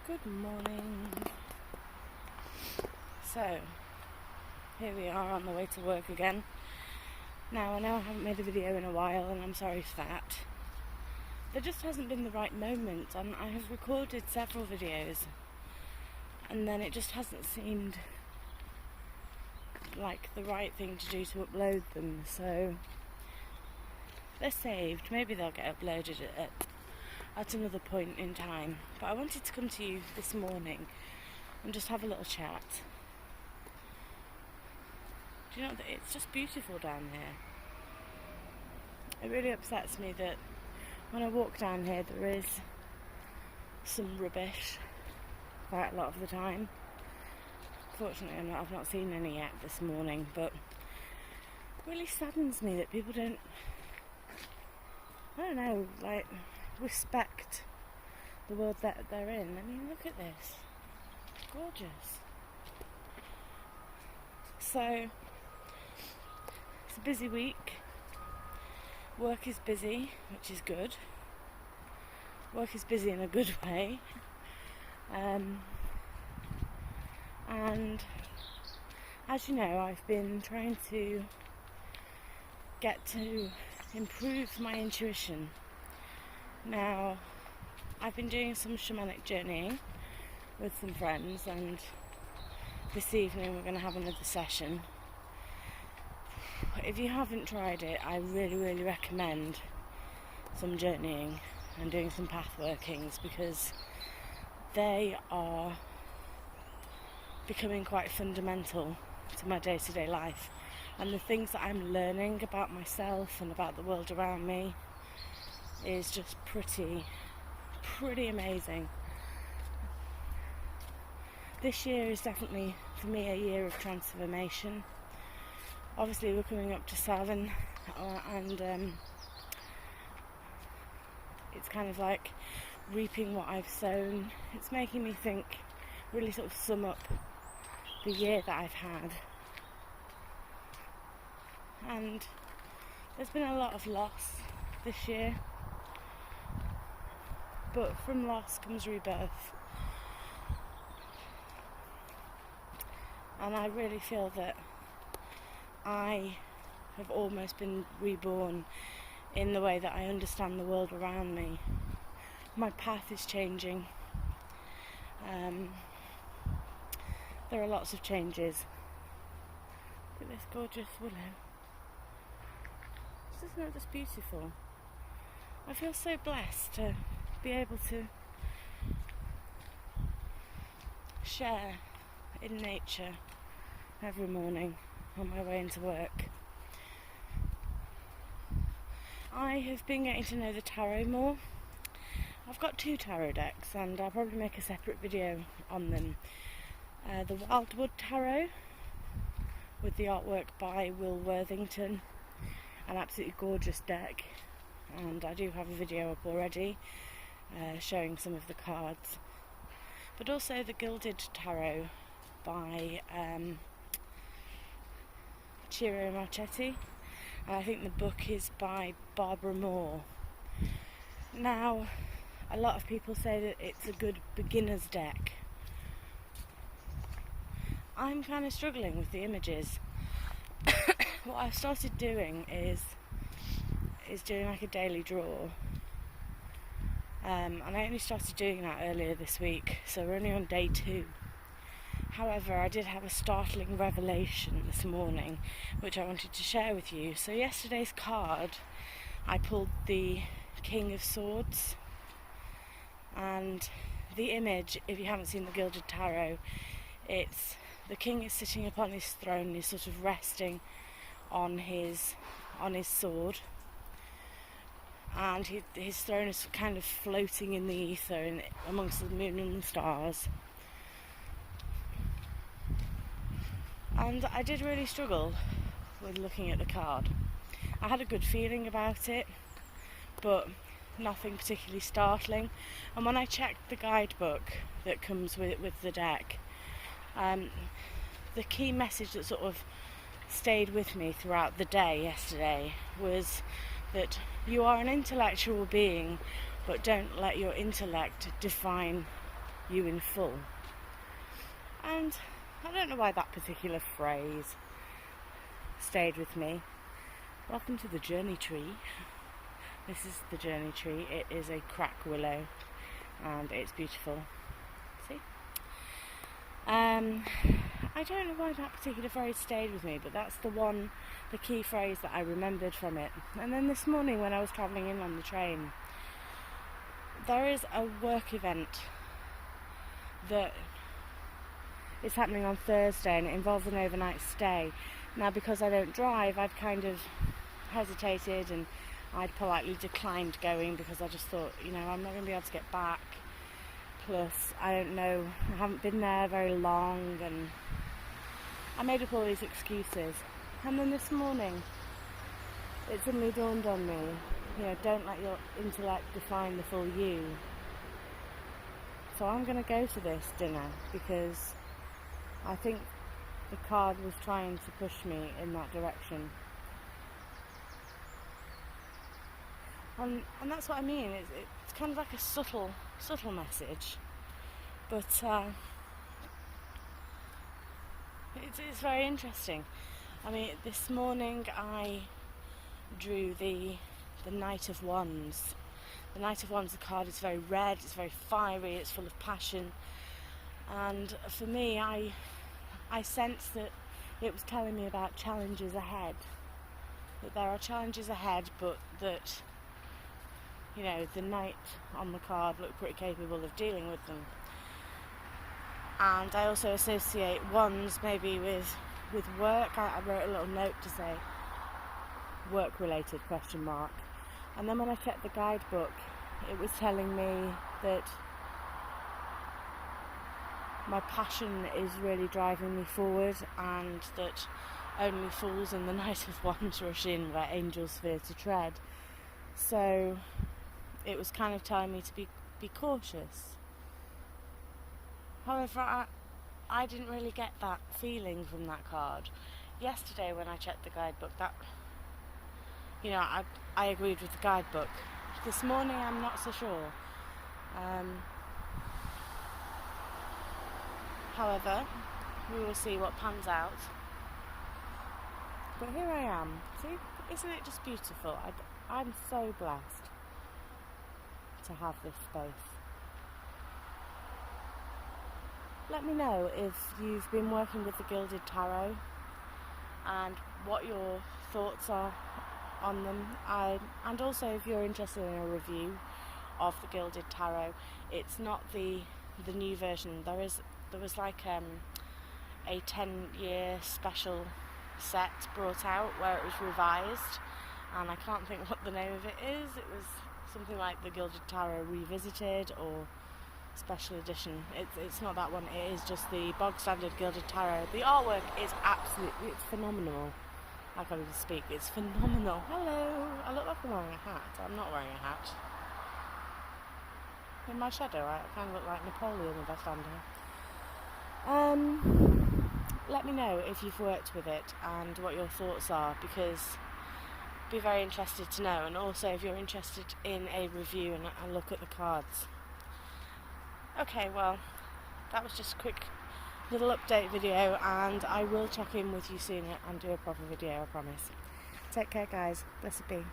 Good morning. So, here we are on the way to work again. Now, I know I haven't made a video in a while and I'm sorry for that. There just hasn't been the right moment, and I have recorded several videos and then it just hasn't seemed like the right thing to do to upload them. So, they're saved. Maybe they'll get uploaded at another point in time. But I wanted to come to you this morning and just have a little chat. Do you know that it's just beautiful down here? It really upsets me that when I walk down here there is some rubbish quite a lot of the time. Fortunately I've not seen any yet this morning, but it really saddens me that people don't, respect the world that they're in. I mean, look at this. It's gorgeous. So, it's a busy week. Work is busy, which is good. Work is busy in a good way. And as you know, I've been trying to get to improve my intuition. Now, I've been doing some shamanic journeying with some friends, and this evening we're going to have another session. If you haven't tried it, I really recommend some journeying and doing some path workings, because they are becoming quite fundamental to my day-to-day life, and the things that I'm learning about myself and about the world around me is just pretty amazing. This year is definitely for me a year of transformation. Obviously we're coming up to 7 and it's kind of like reaping what I've sown. It's making me think, really sort of sum up the year that I've had. And there's been a lot of loss this year, but from loss comes rebirth. And I really feel that I have almost been reborn in the way that I understand the world around me. My path is changing. There are lots of changes. Look at this gorgeous willow. Isn't that just beautiful? I feel so blessed to be able to share in nature every morning on my way into work. I have been getting to know the tarot more. I've got 2 tarot decks and I'll probably make a separate video on them. The Wildwood Tarot with the artwork by Will Worthington, an absolutely gorgeous deck, and I do have a video up already showing some of the cards. But also the Gilded Tarot by Ciro Marchetti, and I think the book is by Barbara Moore. Now, a lot of people say that it's a good beginner's deck. I'm kind of struggling with the images. What I've started doing is doing like a daily draw, and I only started doing that earlier this week, so we're only on day 2. However, I did have a startling revelation this morning which I wanted to share with you. So yesterday's card, I pulled the King of Swords, and the image, if you haven't seen the Gilded Tarot, it's the king is sitting upon his throne, he's sort of resting on his sword, and his throne is kind of floating in the ether amongst the moon and the stars. And I did really struggle with looking at the card. I had a good feeling about it, but nothing particularly startling. And when I checked the guidebook that comes with the deck, the key message that sort of stayed with me throughout the day yesterday was that you are an intellectual being, but don't let your intellect define you in full. And I don't know why that particular phrase stayed with me. Welcome to the journey tree. This is the journey tree. It is a crack willow and it's beautiful. See? I don't know why that particular phrase stayed with me, but that's the key phrase that I remembered from it. And then this morning when I was travelling in on the train, there is a work event that is happening on Thursday and it involves an overnight stay. Now, because I don't drive, I've kind of hesitated and I'd politely declined going because I just thought, I'm not going to be able to get back. Plus, I don't know, I haven't been there very long, and I made up all these excuses. And then this morning, it suddenly dawned on me, don't let your intellect define the full you. So I'm going to go to this dinner because I think the card was trying to push me in that direction. And that's what I mean. It's kind of like a subtle message, but it's very interesting. I mean, this morning I drew the Knight of Wands. The Knight of Wands, the card is very red, it's very fiery, it's full of passion, and for me, I sense that it was telling me about challenges ahead. That there are challenges ahead, but that the knight on the card looked pretty capable of dealing with them. And I also associate wands maybe with work. I wrote a little note to say work related ? And then when I checked the guidebook, it was telling me that my passion is really driving me forward, and that only fools and the Knight of Wands rush in where angels fear to tread. So it was kind of telling me to be cautious. However, I didn't really get that feeling from that card. Yesterday when I checked the guidebook, I agreed with the guidebook. This morning I'm not so sure. However, we will see what pans out. But here I am. See, isn't it just beautiful? I'm so blessed to have this space. Let me know if you've been working with the Gilded Tarot and what your thoughts are on them. And also if you're interested in a review of the Gilded Tarot. It's not the new version. There was like a 10-year special set brought out where it was revised, and I can't think what the name of it is. It was something like the Gilded Tarot Revisited or Special Edition. It's not that one. It is just the bog standard Gilded Tarot. The artwork is it's phenomenal. I can't even speak. It's phenomenal. Hello. I look like I'm wearing a hat. I'm not wearing a hat. In my shadow, I kind of look like Napoleon if I stand here. Let me know if you've worked with it and what your thoughts are, because I'd be very interested to know. And also if you're interested in a review and look at the cards. Okay, well, that was just a quick little update video, and I will check in with you soon and do a proper video, I promise. Take care, guys. Blessed be.